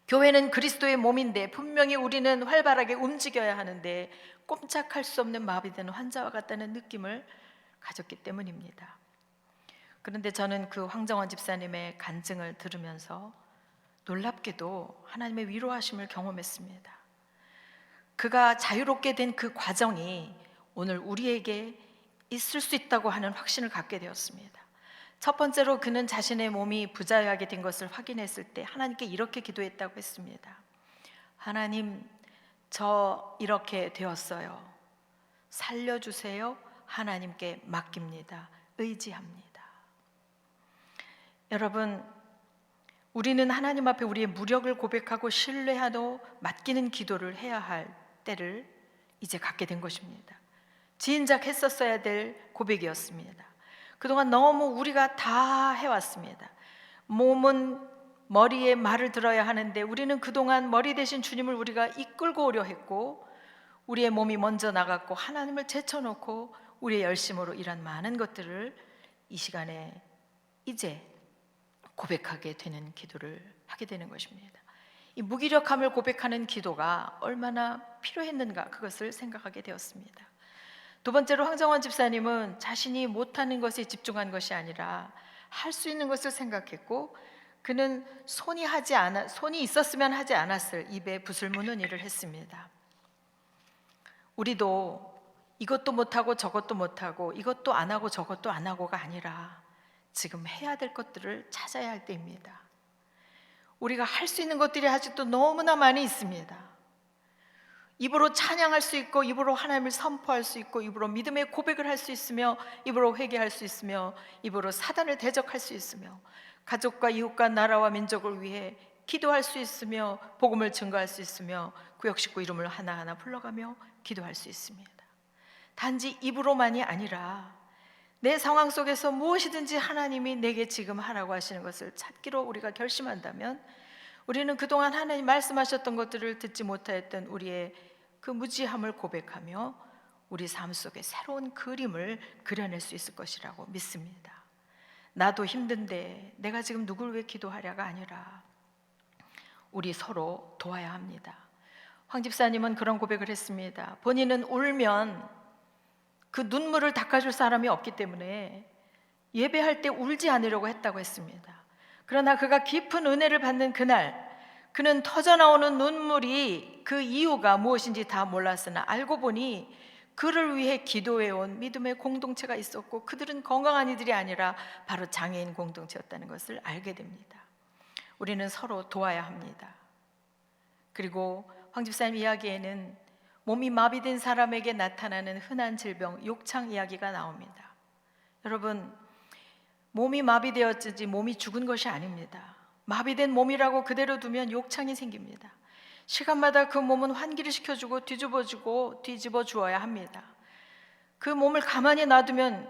교회는 그리스도의 몸인데 분명히 우리는 활발하게 움직여야 하는데 꼼짝할 수 없는 마비된 환자와 같다는 느낌을 가졌기 때문입니다. 그런데 저는 그 황정원 집사님의 간증을 들으면서 놀랍게도 하나님의 위로하심을 경험했습니다. 그가 자유롭게 된 그 과정이 오늘 우리에게 있을 수 있다고 하는 확신을 갖게 되었습니다. 첫 번째로 그는 자신의 몸이 부자유하게 된 것을 확인했을 때 하나님께 이렇게 기도했다고 했습니다. 하나님, 저 이렇게 되었어요. 살려주세요. 하나님께 맡깁니다. 의지합니다. 여러분, 우리는 하나님 앞에 우리의 무력을 고백하고 신뢰하고 맡기는 기도를 해야 할 때를 이제 갖게 된 것입니다. 진작 했었어야 될 고백이었습니다. 그동안 너무 우리가 다 해왔습니다. 몸은 머리에 말을 들어야 하는데 우리는 그동안 머리 대신 주님을 우리가 이끌고 오려 했고, 우리의 몸이 먼저 나갔고 하나님을 제쳐놓고 우리의 열심으로 일한 많은 것들을 이 시간에 이제 고백하게 되는 기도를 하게 되는 것입니다. 이 무기력함을 고백하는 기도가 얼마나 필요했는가, 그것을 생각하게 되었습니다. 두 번째로 황정원 집사님은 자신이 못하는 것에 집중한 것이 아니라 할 수 있는 것을 생각했고, 그는 손이 있었으면 하지 않았을 입에 붓을 무는 일을 했습니다. 우리도 이것도 못하고 저것도 못하고 이것도 안 하고 저것도 안 하고가 아니라 지금 해야 될 것들을 찾아야 할 때입니다. 우리가 할 수 있는 것들이 아직도 너무나 많이 있습니다. 입으로 찬양할 수 있고, 입으로 하나님을 선포할 수 있고, 입으로 믿음의 고백을 할 수 있으며, 입으로 회개할 수 있으며, 입으로 사단을 대적할 수 있으며, 가족과 이웃과 나라와 민족을 위해 기도할 수 있으며, 복음을 증거할 수 있으며, 구역 식구 이름을 하나하나 불러가며 기도할 수 있습니다. 단지 입으로만이 아니라 내 상황 속에서 무엇이든지 하나님이 내게 지금 하라고 하시는 것을 찾기로 우리가 결심한다면, 우리는 그동안 하나님 말씀하셨던 것들을 듣지 못하였던 우리의 그 무지함을 고백하며 우리 삶 속에 새로운 그림을 그려낼 수 있을 것이라고 믿습니다. 나도 힘든데 내가 지금 누굴 위해 기도하랴가 아니라 우리 서로 도와야 합니다. 황 집사님은 그런 고백을 했습니다. 본인은 울면 그 눈물을 닦아줄 사람이 없기 때문에 예배할 때 울지 않으려고 했다고 했습니다. 그러나 그가 깊은 은혜를 받는 그날, 그는 터져나오는 눈물이 그 이유가 무엇인지 다 몰랐으나 알고 보니 그를 위해 기도해온 믿음의 공동체가 있었고, 그들은 건강한 이들이 아니라 바로 장애인 공동체였다는 것을 알게 됩니다. 우리는 서로 도와야 합니다. 그리고 황 집사님 이야기에는 몸이 마비된 사람에게 나타나는 흔한 질병 욕창 이야기가 나옵니다. 여러분, 몸이 마비되었지 몸이 죽은 것이 아닙니다. 마비된 몸이라고 그대로 두면 욕창이 생깁니다. 시간마다 그 몸은 환기를 시켜주고 뒤집어 주어야 합니다. 그 몸을 가만히 놔두면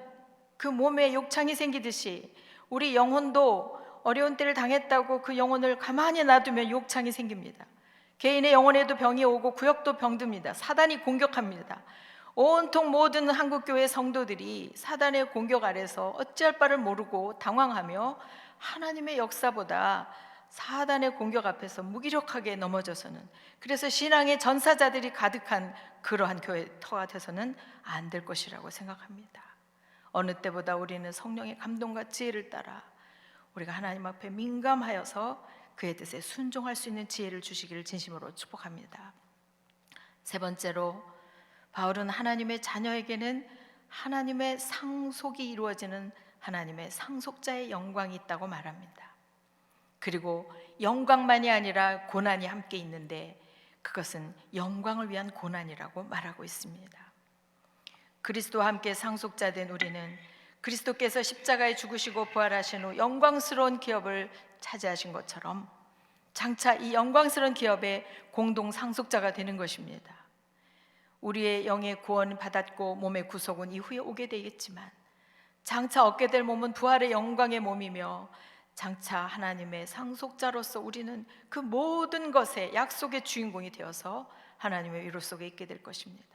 그 몸에 욕창이 생기듯이 우리 영혼도 어려운 때를 당했다고 그 영혼을 가만히 놔두면 욕창이 생깁니다. 개인의 영혼에도 병이 오고 구역도 병듭니다. 사단이 공격합니다. 온통 모든 한국교회 성도들이 사단의 공격 아래서 어찌할 바를 모르고 당황하며 하나님의 역사보다 사단의 공격 앞에서 무기력하게 넘어져서는, 그래서 신앙의 전사자들이 가득한 그러한 교회 터가 돼서는 안 될 것이라고 생각합니다. 어느 때보다 우리는 성령의 감동과 지혜를 따라 우리가 하나님 앞에 민감하여서 그의 뜻에 순종할 수 있는 지혜를 주시기를 진심으로 축복합니다. 세 번째로, 바울은 하나님의 자녀에게는 하나님의 상속이 이루어지는 하나님의 상속자의 영광이 있다고 말합니다. 그리고 영광만이 아니라 고난이 함께 있는데 그것은 영광을 위한 고난이라고 말하고 있습니다. 그리스도와 함께 상속자 된 우리는 그리스도께서 십자가에 죽으시고 부활하신 후 영광스러운 기업을 차지하신 것처럼 장차 이 영광스러운 기업의 공동 상속자가 되는 것입니다. 우리의 영의 구원을 받았고 몸의 구속은 이후에 오게 되겠지만 장차 얻게 될 몸은 부활의 영광의 몸이며, 장차 하나님의 상속자로서 우리는 그 모든 것의 약속의 주인공이 되어서 하나님의 위로 속에 있게 될 것입니다.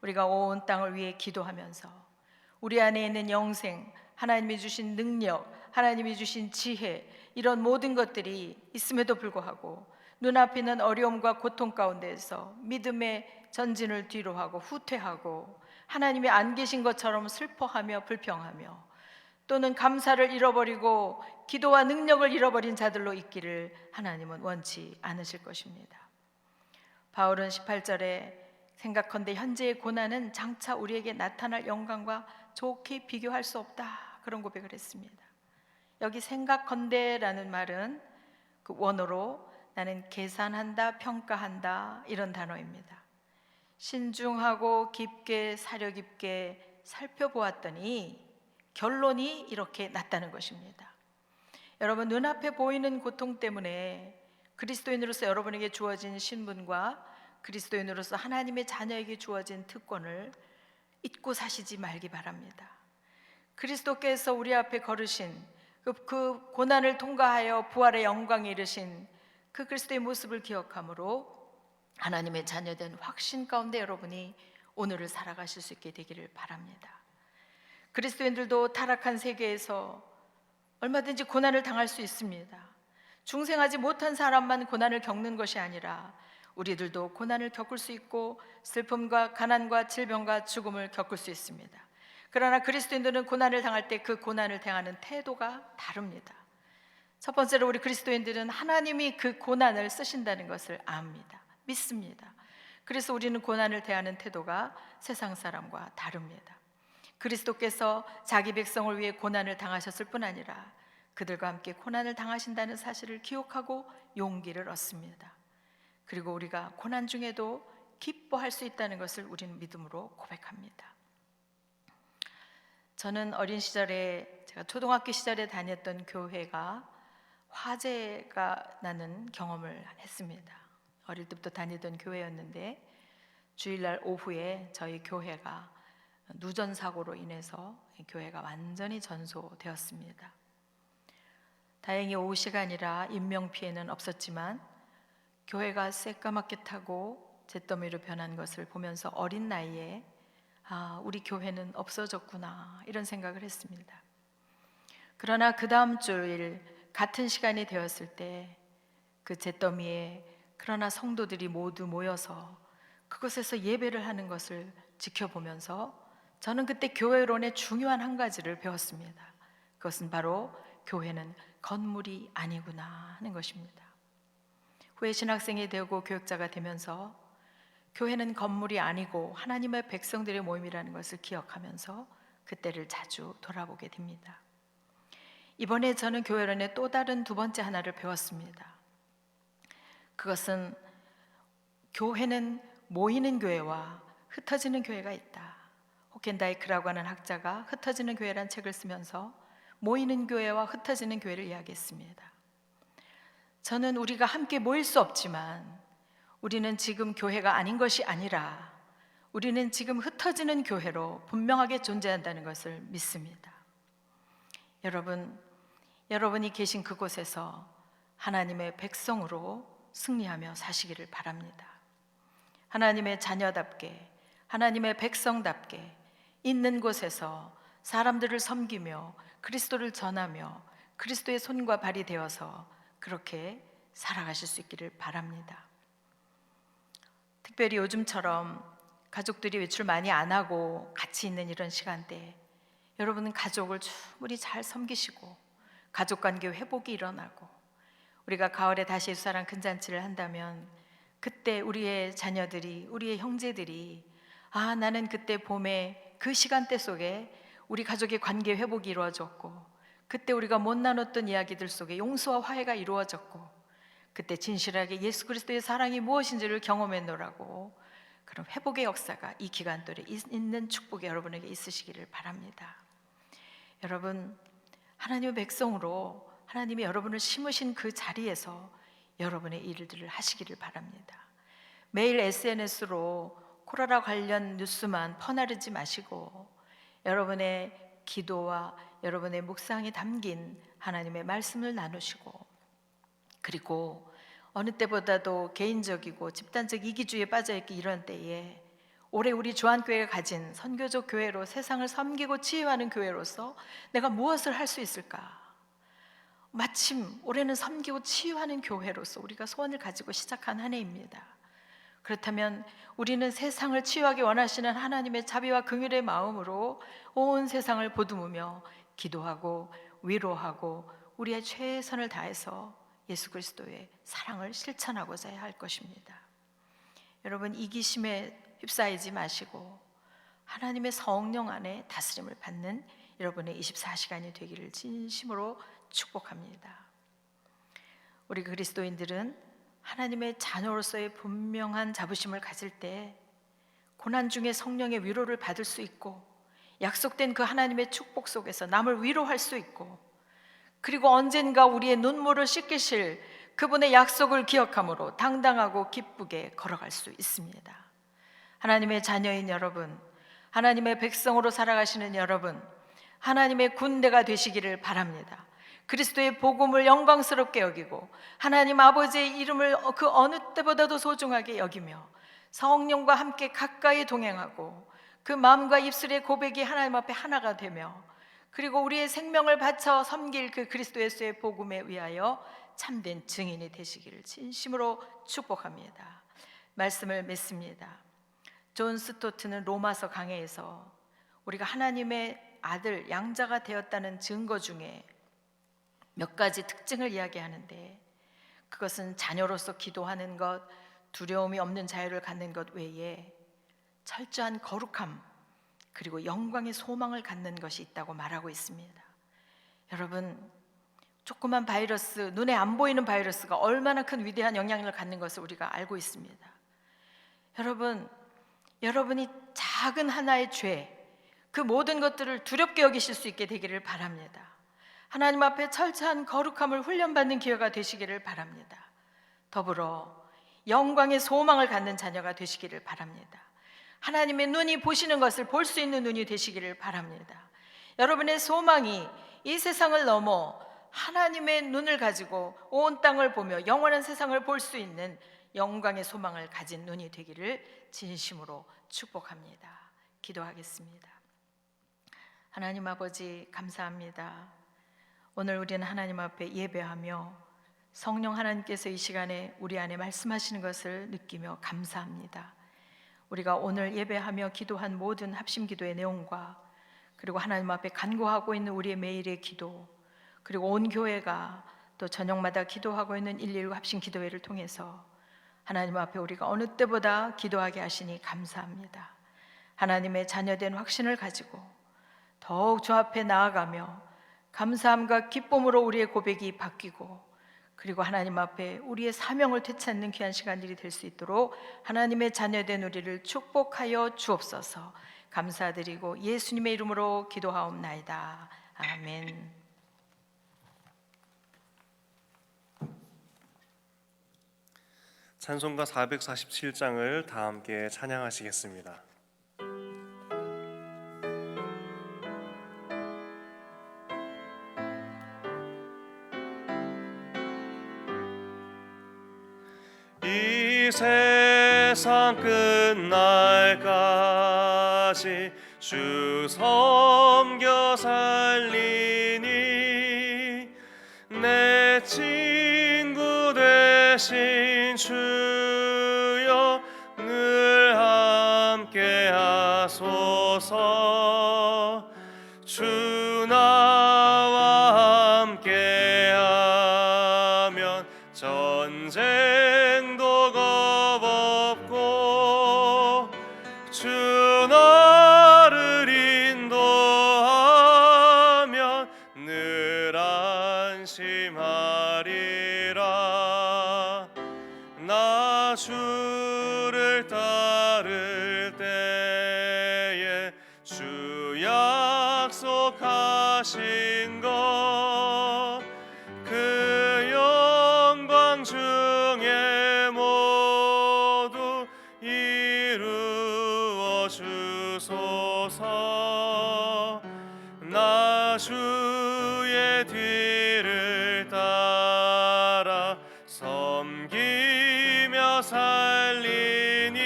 우리가 온 땅을 위해 기도하면서 우리 안에 있는 영생, 하나님이 주신 능력, 하나님이 주신 지혜, 이런 모든 것들이 있음에도 불구하고 눈앞에 있는 어려움과 고통 가운데에서 믿음의 전진을 뒤로하고 후퇴하고 하나님이 안 계신 것처럼 슬퍼하며 불평하며 또는 감사를 잃어버리고 기도와 능력을 잃어버린 자들로 있기를 하나님은 원치 않으실 것입니다. 바울은 18절에 생각컨대 현재의 고난은 장차 우리에게 나타날 영광과 좋게 비교할 수 없다 그런 고백을 했습니다. 여기 생각컨대라는 말은 그 원어로 나는 계산한다, 평가한다 이런 단어입니다. 신중하고 깊게 사려 깊게 살펴보았더니 결론이 이렇게 났다는 것입니다. 여러분, 눈앞에 보이는 고통 때문에 그리스도인으로서 여러분에게 주어진 신분과 그리스도인으로서 하나님의 자녀에게 주어진 특권을 잊고 사시지 말기 바랍니다. 그리스도께서 우리 앞에 걸으신 그 고난을 통과하여 부활의 영광에 이르신 그 그리스도의 모습을 기억함으로 하나님의 자녀된 확신 가운데 여러분이 오늘을 살아가실 수 있게 되기를 바랍니다. 그리스도인들도 타락한 세계에서 얼마든지 고난을 당할 수 있습니다. 중생하지 못한 사람만 고난을 겪는 것이 아니라 우리들도 고난을 겪을 수 있고 슬픔과 가난과 질병과 죽음을 겪을 수 있습니다. 그러나 그리스도인들은 고난을 당할 때 그 고난을 대하는 태도가 다릅니다. 첫 번째로 우리 그리스도인들은 하나님이 그 고난을 쓰신다는 것을 압니다. 믿습니다. 그래서 우리는 고난을 대하는 태도가 세상 사람과 다릅니다. 그리스도께서 자기 백성을 위해 고난을 당하셨을 뿐 아니라 그들과 함께 고난을 당하신다는 사실을 기억하고 용기를 얻습니다. 그리고 우리가 고난 중에도 기뻐할 수 있다는 것을 우리는 믿음으로 고백합니다. 저는 어린 시절에 제가 초등학교 시절에 다녔던 교회가 화재가 나는 경험을 했습니다. 어릴 때부터 다니던 교회였는데 주일날 오후에 저희 교회가 누전 사고로 인해서 교회가 완전히 전소되었습니다. 다행히 오후 시간이라 인명피해는 없었지만 교회가 새까맣게 타고 잿더미로 변한 것을 보면서 어린 나이에 우리 교회는 없어졌구나 이런 생각을 했습니다. 그러나 그 다음 주일 같은 시간이 되었을 때 그 잿더미에 그러나 성도들이 모두 모여서 그곳에서 예배를 하는 것을 지켜보면서 저는 그때 교회론의 중요한 한 가지를 배웠습니다. 그것은 바로 교회는 건물이 아니구나 하는 것입니다. 후에 신학생이 되고 교육자가 되면서 교회는 건물이 아니고 하나님의 백성들의 모임이라는 것을 기억하면서 그때를 자주 돌아보게 됩니다. 이번에 저는 교회론의 또 다른 두 번째 하나를 배웠습니다. 그것은 교회는 모이는 교회와 흩어지는 교회가 있다. 호켄다이크라고 하는 학자가 흩어지는 교회란 책을 쓰면서 모이는 교회와 흩어지는 교회를 이야기했습니다. 저는 우리가 함께 모일 수 없지만 우리는 지금 교회가 아닌 것이 아니라 우리는 지금 흩어지는 교회로 분명하게 존재한다는 것을 믿습니다. 여러분이 계신 그곳에서 하나님의 백성으로 승리하며 사시기를 바랍니다. 하나님의 자녀답게, 하나님의 백성답게 있는 곳에서 사람들을 섬기며 그리스도를 전하며 그리스도의 손과 발이 되어서 그렇게 살아가실 수 있기를 바랍니다. 특별히 요즘처럼 가족들이 외출 많이 안 하고 같이 있는 이런 시간대에 여러분은 가족을 충분히 잘 섬기시고 가족관계 회복이 일어나고 우리가 가을에 다시 예수사랑 큰잔치를 한다면 그때 우리의 자녀들이, 우리의 형제들이 나는 그때 봄에 그 시간대 속에 우리 가족의 관계 회복이 이루어졌고 그때 우리가 못 나눴던 이야기들 속에 용서와 화해가 이루어졌고 그때 진실하게 예수 그리스도의 사랑이 무엇인지를 경험했노라고 그런 회복의 역사가 이 기간 동안에 있는 축복이 여러분에게 있으시기를 바랍니다. 여러분, 하나님의 백성으로 하나님이 여러분을 심으신 그 자리에서 여러분의 일들을 하시기를 바랍니다. 매일 SNS로 코로나 관련 뉴스만 퍼나르지 마시고 여러분의 기도와 여러분의 묵상이 담긴 하나님의 말씀을 나누시고 그리고 어느 때보다도 개인적이고 집단적 이기주의에 빠져있기 이런 때에 올해 우리 조한교회가 가진 선교적 교회로 세상을 섬기고 치유하는 교회로서 내가 무엇을 할 수 있을까? 마침 올해는 섬기고 치유하는 교회로서 우리가 소원을 가지고 시작한 한 해입니다. 그렇다면 우리는 세상을 치유하기 원하시는 하나님의 자비와 긍휼의 마음으로 온 세상을 보듬으며 기도하고 위로하고 우리의 최선을 다해서 예수 그리스도의 사랑을 실천하고자 할 것입니다. 여러분, 이기심에 휩싸이지 마시고 하나님의 성령 안에 다스림을 받는 여러분의 24시간이 되기를 진심으로 축복합니다. 우리 그리스도인들은 하나님의 자녀로서의 분명한 자부심을 가질 때 고난 중에 성령의 위로를 받을 수 있고, 약속된 그 하나님의 축복 속에서 남을 위로할 수 있고, 그리고 언젠가 우리의 눈물을 씻기실 그분의 약속을 기억함으로 당당하고 기쁘게 걸어갈 수 있습니다. 하나님의 자녀인 여러분, 하나님의 백성으로 살아가시는 여러분, 하나님의 군대가 되시기를 바랍니다. 그리스도의 복음을 영광스럽게 여기고 하나님 아버지의 이름을 그 어느 때보다도 소중하게 여기며 성령과 함께 가까이 동행하고 그 마음과 입술의 고백이 하나님 앞에 하나가 되며, 그리고 우리의 생명을 바쳐 섬길 그 그리스도 예수의 복음에 의하여 참된 증인이 되시기를 진심으로 축복합니다. 말씀을 맺습니다. 존 스토트는 로마서 강해에서 우리가 하나님의 아들 양자가 되었다는 증거 중에 몇 가지 특징을 이야기하는데, 그것은 자녀로서 기도하는 것, 두려움이 없는 자유를 갖는 것 외에 철저한 거룩함, 그리고 영광의 소망을 갖는 것이 있다고 말하고 있습니다. 여러분, 조그만 바이러스, 눈에 안 보이는 바이러스가 얼마나 큰 위대한 영향력을 갖는 것을 우리가 알고 있습니다. 여러분, 여러분이 작은 하나의 죄, 그 모든 것들을 두렵게 여기실 수 있게 되기를 바랍니다. 하나님 앞에 철저한 거룩함을 훈련받는 기회가 되시기를 바랍니다. 더불어 영광의 소망을 갖는 자녀가 되시기를 바랍니다. 하나님의 눈이 보시는 것을 볼 수 있는 눈이 되시기를 바랍니다. 여러분의 소망이 이 세상을 넘어 하나님의 눈을 가지고 온 땅을 보며 영원한 세상을 볼 수 있는 영광의 소망을 가진 눈이 되기를 진심으로 축복합니다. 기도하겠습니다. 하나님 아버지, 감사합니다. 오늘 우리는 하나님 앞에 예배하며 성령 하나님께서 이 시간에 우리 안에 말씀하시는 것을 느끼며 감사합니다. 우리가 오늘 예배하며 기도한 모든 합심 기도의 내용과, 그리고 하나님 앞에 간구하고 있는 우리의 매일의 기도, 그리고 온 교회가 또 저녁마다 기도하고 있는 119 합심 기도회를 통해서 하나님 앞에 우리가 어느 때보다 기도하게 하시니 감사합니다. 하나님의 자녀된 확신을 가지고 더욱 주 앞에 나아가며 감사함과 기쁨으로 우리의 고백이 바뀌고, 그리고 하나님 앞에 우리의 사명을 되찾는 귀한 시간들이 될 수 있도록 하나님의 자녀된 우리를 축복하여 주옵소서. 감사드리고 예수님의 이름으로 기도하옵나이다. 아멘. 찬송가 447장을 다 함께 찬양하시겠습니다. 이 세상 끝날까지 주 섬겨 살리니 내 친구 되신 주여 늘 함께 하소서. 주 나와 함께 하면 전쟁도 겁없고 주 나를 인도하면 늘 안심하리라. 나 주를 따를 때에 주 약속하신 것 그 영광 중에 모두 이루어 주소서. 나 주의 뒤를 따라 섬기며 살리니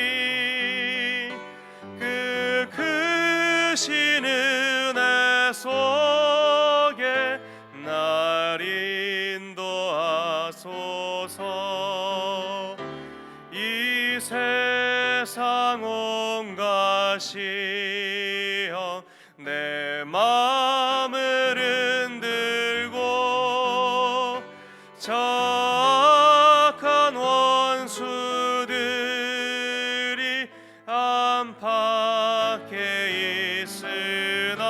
그 크신 은혜 속에 날 인도하소서. 이 세상 온갖 시험 내 마음을 흔들고 악한 원수들이 안팎에 있으나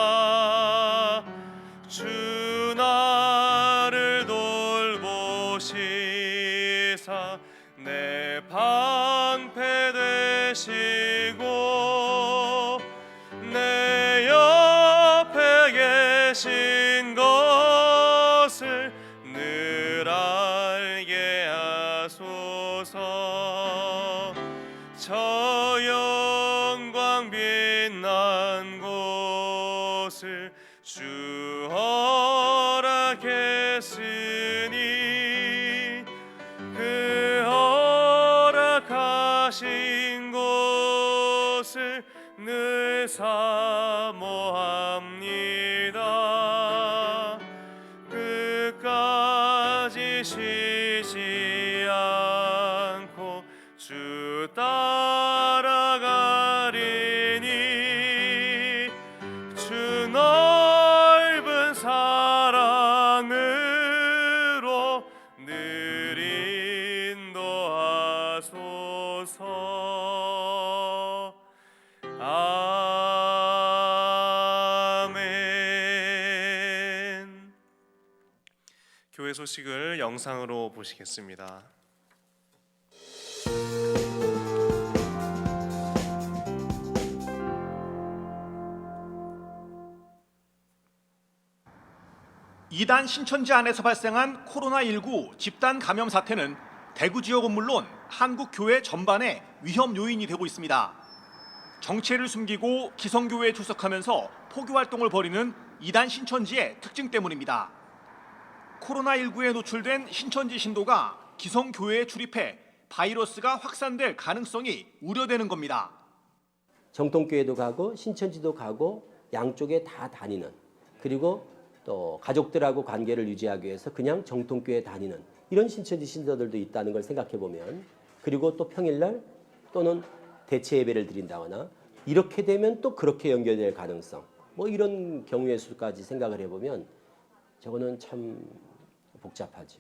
내 방패 되시고 내 옆에 계신 것을 늘 알게 하소서. 저 영광 빛난 곳을 주 허락했으니 그 허락하신 곳을 늘 사모합니다. 끝까지 쉬지 않고 주 따라가리니 주 넓은 사랑으로 늘 인도하소서. 아멘. 교회 소식을 영상으로 보시겠습니다. 이단 신천지 안에서 발생한 코로나19 집단 감염 사태는 대구 지역은 물론 한국 교회 전반의 위험 요인이 되고 있습니다. 정체를 숨기고 기성교회에 출석하면서 포교 활동을 벌이는 이단 신천지의 특징 때문입니다. 코로나19에 노출된 신천지 신도가 기성교회에 출입해 바이러스가 확산될 가능성이 우려되는 겁니다. 정통교회도 가고 신천지도 가고 양쪽에 다 다니는, 그리고 또 가족들하고 관계를 유지하기 위해서 그냥 정통교회 다니는 이런 신천지 신도들도 있다는 걸 생각해 보면, 그리고 또 평일날 또는 대체 예배를 드린다거나 이렇게 되면 또 그렇게 연결될 가능성, 뭐 이런 경우의 수까지 생각을 해보면 저거는 참 복잡하죠.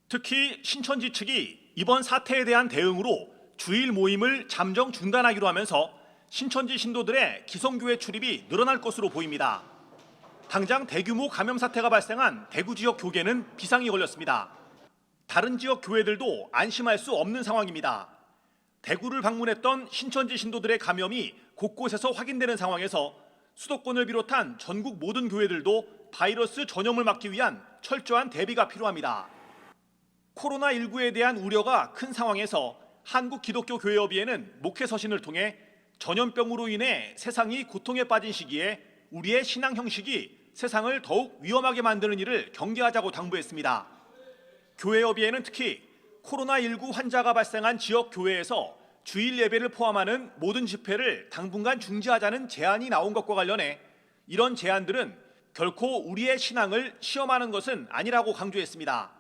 특히 신천지 측이 이번 사태에 대한 대응으로 주일 모임을 잠정 중단하기로 하면서 신천지 신도들의 기성교회 출입이 늘어날 것으로 보입니다. 당장 대규모 감염 사태가 발생한 대구 지역 교계는 비상이 걸렸습니다. 다른 지역 교회들도 안심할 수 없는 상황입니다. 대구를 방문했던 신천지 신도들의 감염이 곳곳에서 확인되는 상황에서 수도권을 비롯한 전국 모든 교회들도 바이러스 전염을 막기 위한 철저한 대비가 필요합니다. 코로나19에 대한 우려가 큰 상황에서 한국기독교교회협의회는 목회 서신을 통해 전염병으로 인해 세상이 고통에 빠진 시기에 우리의 신앙 형식이 세상을 더욱 위험하게 만드는 일을 경계하자고 당부했습니다. 교회협의회는 특히 코로나19 환자가 발생한 지역 교회에서 주일 예배를 포함하는 모든 집회를 당분간 중지하자는 제안이 나온 것과 관련해 이런 제안들은 결코 우리의 신앙을 시험하는 것은 아니라고 강조했습니다.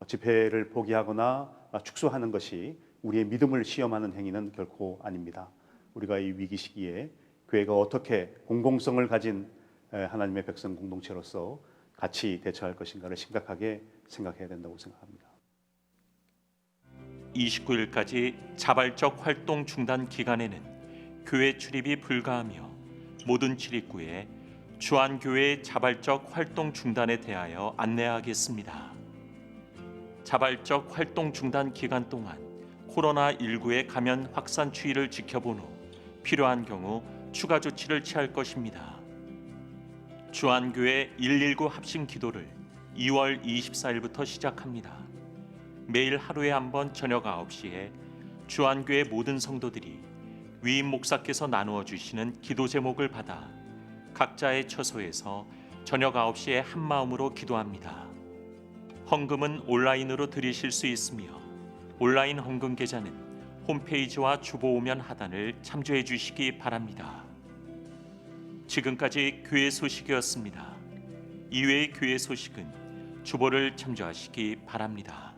집회를 포기하거나 축소하는 것이 우리의 믿음을 시험하는 행위는 결코 아닙니다. 우리가 이 위기 시기에 교회가 어떻게 공공성을 가진 하나님의 백성 공동체로서 같이 대처할 것인가를 심각하게 생각해야 된다고 생각합니다. 29일까지 자발적 활동 중단 기간에는 교회 출입이 불가하며 모든 출입구에 주안교회의 자발적 활동 중단에 대하여 안내하겠습니다. 자발적 활동 중단 기간 동안 코로나19의 감염 확산 추이를 지켜본 후 필요한 경우 추가 조치를 취할 것입니다. 주안교회 119 합심 기도를 2월 24일부터 시작합니다. 매일 하루에 한 번 저녁 9시에 주안교회 모든 성도들이 위임 목사께서 나누어 주시는 기도 제목을 받아 각자의 처소에서 저녁 9시에 한 마음으로 기도합니다. 헌금은 온라인으로 드리실 수 있으며 온라인 헌금 계좌는 홈페이지와 주보오면 하단을 참조해 주시기 바랍니다. 지금까지 교회 소식이었습니다. 이외의 교회 소식은 주보를 참조하시기 바랍니다.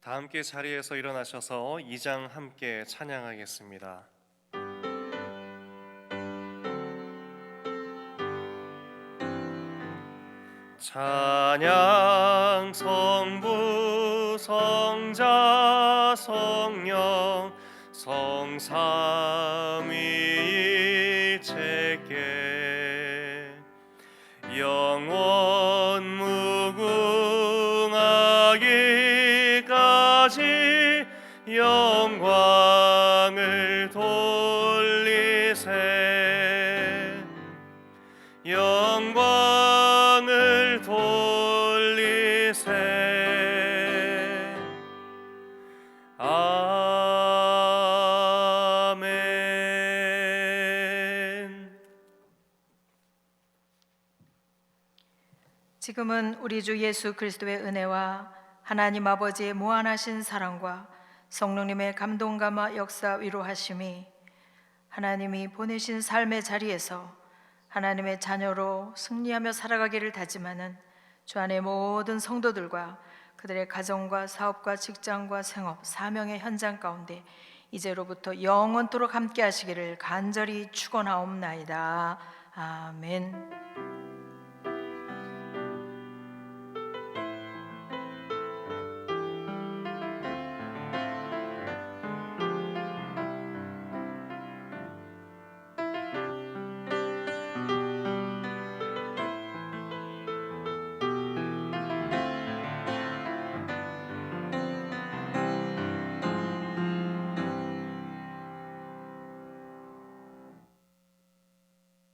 다 함께 자리에서 일어나셔서 2장 함께 찬양하겠습니다. 찬양 성부 성자 성령 성삼위일체께 영원 무궁하기 지금은 우리 주 예수 그리스도의 은혜와 하나님 아버지의 무한하신 사랑과 성령님의 감동감화 역사 위로하심이 하나님이 보내신 삶의 자리에서 하나님의 자녀로 승리하며 살아가기를 다짐하는 주 안의 모든 성도들과 그들의 가정과 사업과 직장과 생업, 사명의 현장 가운데 이제로부터 영원토록 함께 하시기를 간절히 축원하옵나이다. 아멘.